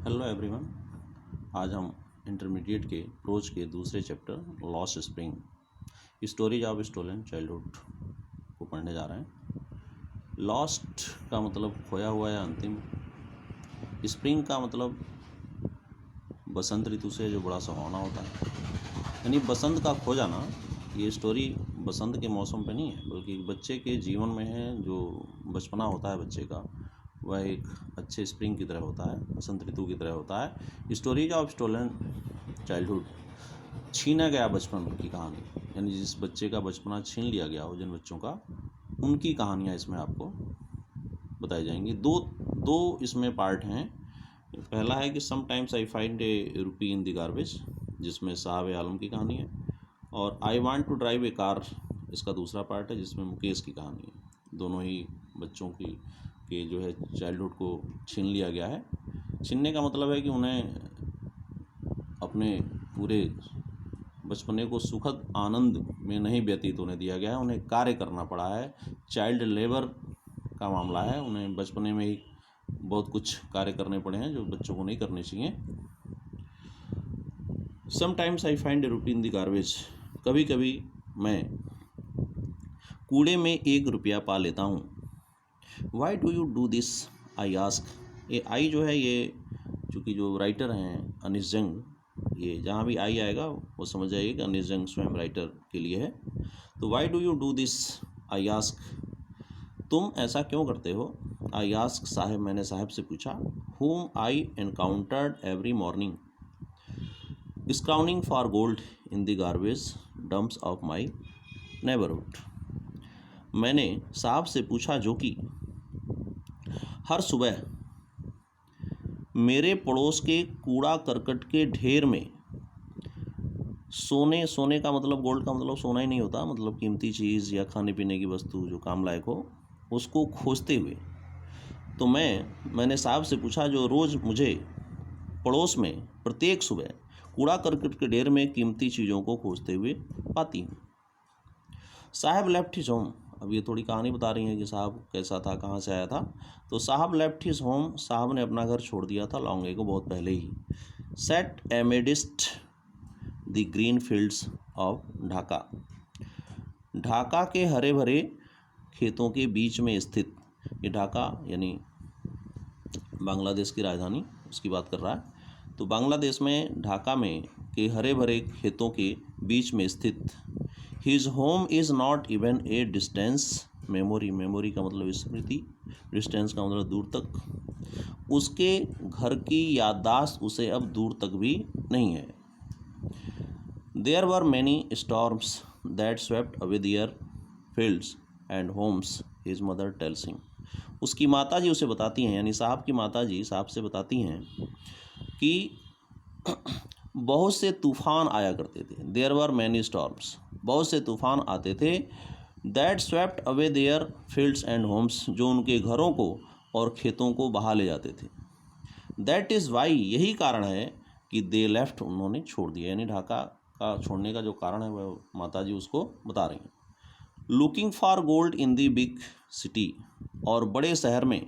Hello everyone. आज हम intermediate के प्रोज के दूसरे chapter lost spring stories of stolen childhood को पढ़ने जा रहे हैं। लॉस्ट का मतलब खोया हुआ या अंतिम, स्प्रिंग का मतलब बसंत ऋतु से जो बड़ा सुहावना होता है, यानी बसंत का खो जाना। ये स्टोरी बसंत के मौसम पे नहीं है बल्कि बच्चे के जीवन में है। जो बचपना होता है बच्चे का, वह एक अच्छे स्प्रिंग की तरह होता है, बसंत ऋतु की तरह होता है। स्टोरीज ऑफ स्टोलन चाइल्डहुड, छीना गया बचपन की कहानी, यानी जिस बच्चे का बचपना छीन लिया गया हो, जिन बच्चों का, उनकी कहानियाँ इसमें आपको बताई जाएंगी। दो इसमें पार्ट हैं। पहला है कि sometimes I find a rupee in the garbage, जिसमें साहब आलम की कहानी है, और I want to drive a car, इसका दूसरा पार्ट है जिसमें मुकेश की कहानी है। दोनों ही बच्चों की के जो है चाइल्डहुड को छीन लिया गया है। छीनने का मतलब है कि उन्हें अपने पूरे बचपने को सुखद आनंद में नहीं व्यतीत होने दिया गया है, उन्हें कार्य करना पड़ा है। चाइल्ड लेबर का मामला है, उन्हें बचपने में ही बहुत कुछ कार्य करने पड़े हैं जो बच्चों को नहीं करने चाहिए। Sometimes I find a rupee in the garbage, कभी कभी मैं कूड़े में 1 रुपया पा लेता हूँ। Why do you do this I ask, ये आई जो है, ये चूँकि जो राइटर हैं अनीस जंग, ये जहाँ भी आई आएगा वो समझ जाइए कि अनीस जंग स्वयं राइटर के लिए है। तो why do you do this I ask, तुम ऐसा क्यों करते हो। आई आस्क साहब, मैंने साहब से पूछा। whom I encountered every morning scrounging for gold in the garbage dumps of my neighbourhood, मैंने साहब से पूछा जो कि हर सुबह मेरे पड़ोस के कूड़ा करकट के ढेर में सोने का मतलब, गोल्ड का मतलब सोना ही नहीं होता, मतलब कीमती चीज़ या खाने पीने की वस्तु जो काम लायक हो, उसको खोजते हुए। तो मैंने साहब से पूछा जो रोज़ मुझे पड़ोस में प्रत्येक सुबह कूड़ा करकट के ढेर में कीमती चीज़ों को खोजते हुए पाती हूँ। साहब लेफ्ट हिज होम, अब ये थोड़ी कहानी बता रही है कि साहब कैसा था, कहाँ से आया था। तो साहब लेफ्ट हिज होम, साहब ने अपना घर छोड़ दिया था लॉन्ग एगो, बहुत पहले ही। Set amidst the green fields of Dhaka, Dhaka के हरे भरे खेतों के बीच में स्थित, ये ढाका यानी बांग्लादेश की राजधानी, उसकी बात कर रहा है। तो बांग्लादेश में ढाका में के हरे भरे खेतों के बीच में स्थित। His home is not even a distance memory, memory का मतलब स्मृति, डिस्टेंस का मतलब दूर तक, उसके घर की याददाश्त उसे अब दूर तक भी नहीं है। There were many storms that swept away their fields and homes, his mother tells him, उसकी माता जी उसे बताती हैं, यानी साहब की माता जी साहब से बताती हैं कि बहुत से तूफ़ान आया करते थे। देयर वर मैनी स्टॉर्म्स, बहुत से तूफ़ान आते थे। That swept away their fields and homes, जो उनके घरों को और खेतों को बहा ले जाते थे। दैट इज़ वाई, यही कारण है कि दे लेफ्ट, उन्होंने छोड़ दिया, यानी ढाका का छोड़ने का जो कारण है वह माता जी उसको बता रही हैं। Looking for gold in the big city, और बड़े शहर में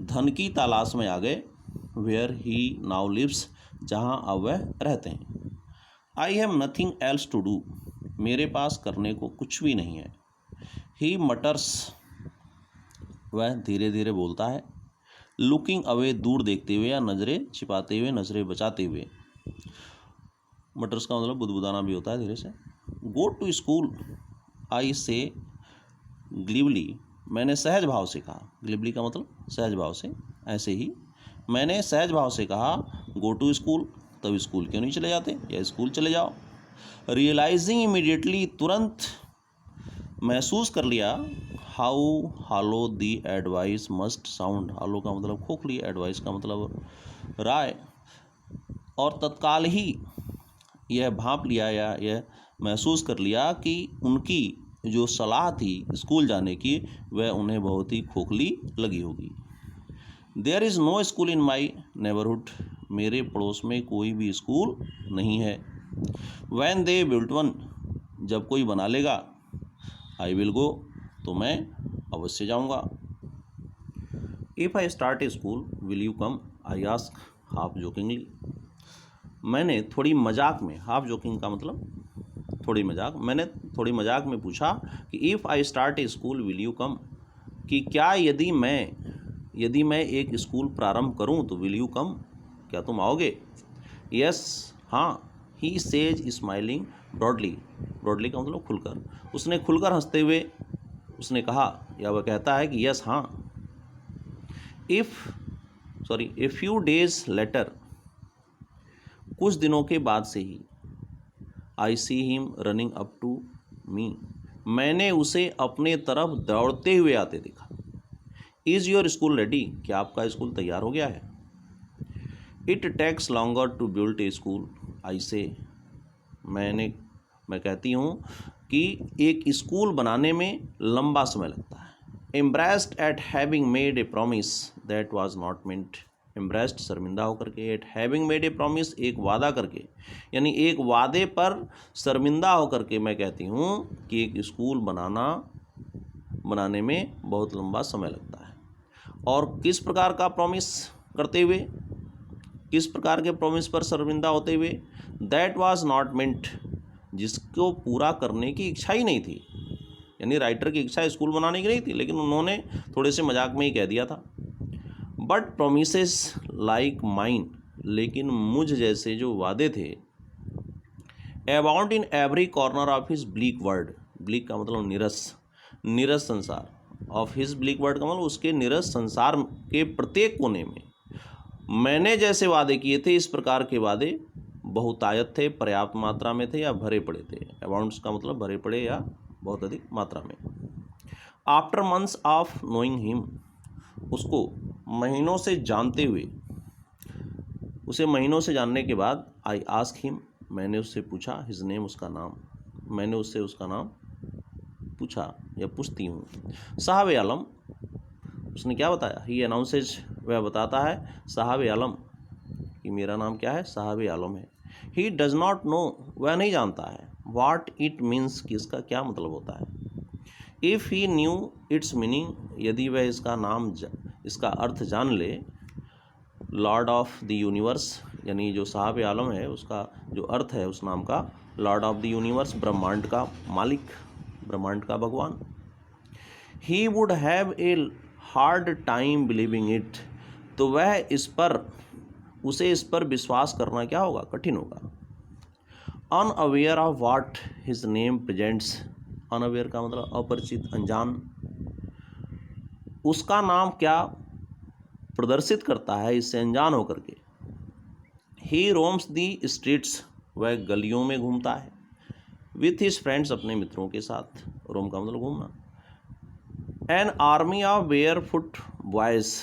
धन की तलाश में आ गए। वेयर ही नाउ लिव्स, जहाँ अब वह रहते हैं। I have nothing else to do, मेरे पास करने को कुछ भी नहीं है। ही मटर्स, वह धीरे धीरे बोलता है। लुकिंग अवे, दूर देखते हुए या नज़रें छिपाते हुए, नज़रें बचाते हुए। मटर्स का मतलब बुदबुदाना भी होता है धीरे से। गो टू स्कूल आई से ग्लिवली, मैंने सहज भाव से कहा। ग्लिवली का मतलब सहज भाव से, ऐसे ही मैंने सहज भाव से कहा। गो टू स्कूल, तब स्कूल क्यों नहीं चले जाते, या स्कूल चले जाओ। रियलाइजिंग इमीडिएटली, तुरंत महसूस कर लिया। How hollow the advice must sound, hollow का मतलब खोखली, एडवाइस का मतलब राय, और तत्काल ही यह भांप लिया या यह महसूस कर लिया कि उनकी जो सलाह थी स्कूल जाने की, वह उन्हें बहुत ही खोखली लगी होगी। There is no school in my neighbourhood, मेरे पड़ोस में कोई भी स्कूल नहीं है। वैन दे बिल्ट वन, जब कोई बना लेगा। आई विल गो, तो मैं अवश्य जाऊंगा। If I start A school will you come, I ask, half jokingly. मैंने थोड़ी मजाक में, हाफ जोकिंग का मतलब थोड़ी मजाक, मैंने थोड़ी मजाक में पूछा कि if I start A school will you come, कि क्या यदि मैं एक स्कूल प्रारंभ करूं तो विल यू कम, क्या तुम आओगे? यस, हाँ। He says smiling broadly, broadly का मतलब खुलकर, उसने खुलकर हंसते हुए उसने कहा या वह कहता है कि यस, हाँ। ए फ्यू डेज लेटर, कुछ दिनों के बाद से ही, I see him running up to me, मैंने उसे अपने तरफ दौड़ते हुए आते देखा। इज़ योर स्कूल रेडी, क्या आपका स्कूल तैयार हो गया है? It takes longer to build a school, I say, मैं कहती हूँ कि एक स्कूल बनाने में लंबा समय लगता है। Embraced eight having made a promise that was not meant, embraced शर्मिंदा होकर के, eight having made a promise एक वादा करके, यानी एक वादे पर शर्मिंदा होकर के मैं कहती हूँ कि एक स्कूल बनाने में बहुत लंबा समय लगता है। और किस प्रकार का प्रॉमिस करते हुए, किस प्रकार के प्रॉमिस पर शर्मिंदा होते हुए? दैट वाज नॉट मेंट, जिसको पूरा करने की इच्छा ही नहीं थी, यानी राइटर की इच्छा स्कूल बनाने की नहीं थी, लेकिन उन्होंने थोड़े से मजाक में ही कह दिया था। बट प्रोमिसेस लाइक माइन, लेकिन मुझ जैसे जो वादे थे, abound in every corner of his bleak world, bleak का मतलब नीरस संसार, ऑफ हिज ब्लीक वर्ल्ड का मतलब उसके नीरस संसार के प्रत्येक कोने में मैंने जैसे वादे किए थे, इस प्रकार के वादे बहुतायत थे, पर्याप्त मात्रा में थे या भरे पड़े थे। अबाउंड्स का मतलब भरे पड़े या बहुत अधिक मात्रा में। After months of knowing him, उसको महीनों से जानते हुए, उसे महीनों से जानने के बाद, आई आस्क हिम, मैंने उससे पूछा, हिज नेम, उसका नाम, मैंने उससे उसका नाम पूछा या पूछती हूँ। साहब आलम, उसने क्या बताया? ही अनाउंसेज, वह बताता है, साहब आलम, कि मेरा नाम क्या है? साहब आलम है। ही डज नॉट नो, वह नहीं जानता है, वाट इट मीन्स, कि इसका क्या मतलब होता है। If he new it's meaning, यदि वह इसका अर्थ जान ले, लॉर्ड ऑफ द यूनिवर्स, यानी जो साहब आलम है उसका जो अर्थ है उस नाम का, लॉर्ड ऑफ द यूनिवर्स, ब्रह्मांड का मालिक, ब्रह्मांड का भगवान। He would have a hard time believing it, तो उसे इस पर विश्वास करना क्या होगा? कठिन होगा। Unaware of what his name presents, unaware का मतलब अपरिचित, अनजान, उसका नाम क्या प्रदर्शित करता है, इससे अनजान होकर के। ही रोम्स दी स्ट्रीट्स, वह गलियों में घूमता है, विथ हिज फ्रेंड्स, अपने मित्रों के साथ, रोम का मतलब घूमना। An army of bear foot boys,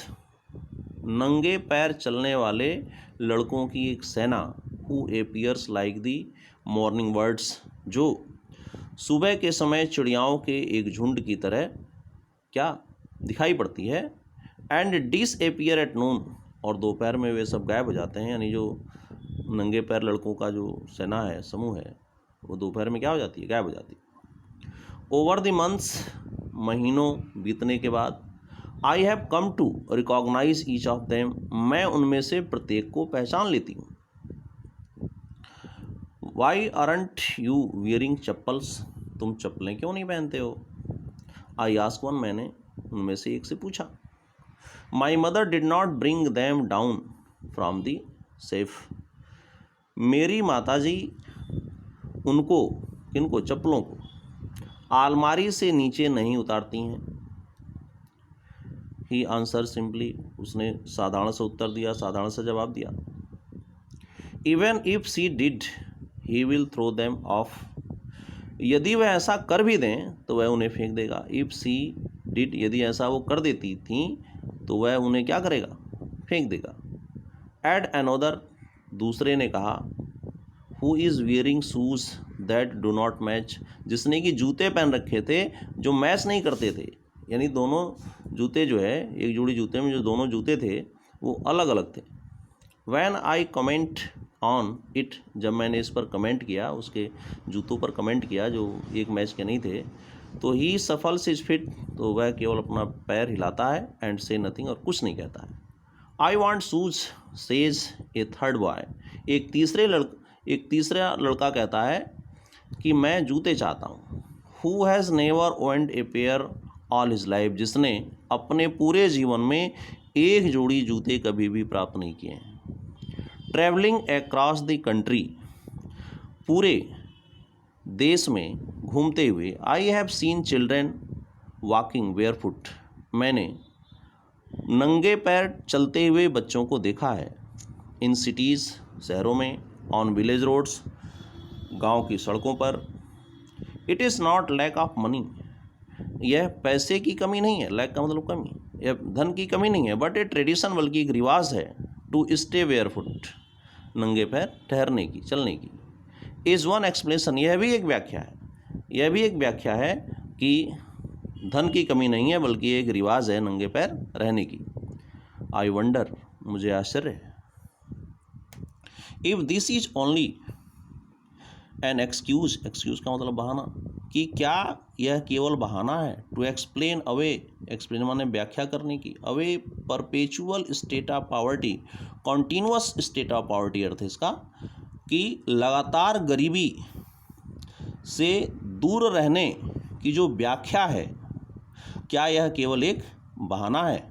नंगे पैर चलने वाले लड़कों की एक सेना, who appears like the morning birds, जो सुबह के समय चिड़ियाओं के एक झुंड की तरह क्या दिखाई पड़ती है। And disappear at noon, और दोपहर में वे सब गायब हो जाते हैं, यानी जो नंगे पैर लड़कों का जो सेना है, समूह है, वो दोपहर में क्या हो जाती है? गायब हो जाती है। ओवर द मंथ्स, महीनों बीतने के बाद, I have come to recognise each of them, मैं उनमें से प्रत्येक को पहचान लेती हूँ। Why aren't you wearing chappals, तुम चप्पलें क्यों नहीं पहनते हो? आई आस्क वन, मैंने उनमें से एक से पूछा। My mother did not bring them down from the safe, मेरी माताजी उनको, किनको? चप्पलों को आलमारी से नीचे नहीं उतारती हैं। ही आंसर सिंपली, उसने साधारण सा उत्तर दिया, साधारण सा जवाब दिया। Even if she did he will throw them off, यदि वह ऐसा कर भी दें तो वह उन्हें फेंक देगा। इफ सी डिड, यदि ऐसा वो कर देती थी तो वह उन्हें क्या करेगा? फेंक देगा। एड अनोदर, दूसरे ने कहा, who is wearing shoes that do not match, जिसने कि जूते पहन रखे थे जो मैच नहीं करते थे, यानी दोनों जूते जो है, एक जोड़ी जूते में जो दोनों जूते थे वो अलग अलग थे। When I comment on it, जब मैंने इस पर कमेंट किया, उसके जूतों पर कमेंट किया जो एक मैच के नहीं थे, तो ही सफल्स हिज फिट, तो वह केवल अपना पैर हिलाता है, एंड से नथिंग, और कुछ नहीं कहता है। I want shoes says A third boy. एक तीसरा लड़का कहता है कि मैं जूते चाहता हूँ। Who has never owned a pair all his life. जिसने अपने पूरे जीवन में एक जोड़ी जूते कभी भी प्राप्त नहीं किए हैं। Travelling across the country. पूरे देश में घूमते हुए। I have seen children walking barefoot. मैंने नंगे पैर चलते हुए बच्चों को देखा है। इन सिटीज़ शहरों में। ऑन विलेज रोड्स गांव की सड़कों पर। It is not lack of money. यह पैसे की कमी नहीं है, लैक का मतलब कमी, यह धन की कमी नहीं है, बट ए ट्रेडिशन बल्कि एक रिवाज है। टू स्टे बेयरफुट नंगे पैर ठहरने की, चलने की। Is one explanation. यह भी एक व्याख्या है कि धन की कमी नहीं है बल्कि एक रिवाज है नंगे पैर रहने की। I wonder. मुझे आश्चर्य है। If this is only an excuse का मतलब बहाना, कि क्या यह केवल बहाना है। To explain away. एक्सप्लेन माने व्याख्या करने की। Away perpetual state of poverty. Continuous state of poverty अर्थ है इसका कि लगातार गरीबी से दूर रहने की जो व्याख्या है, क्या यह केवल एक बहाना है।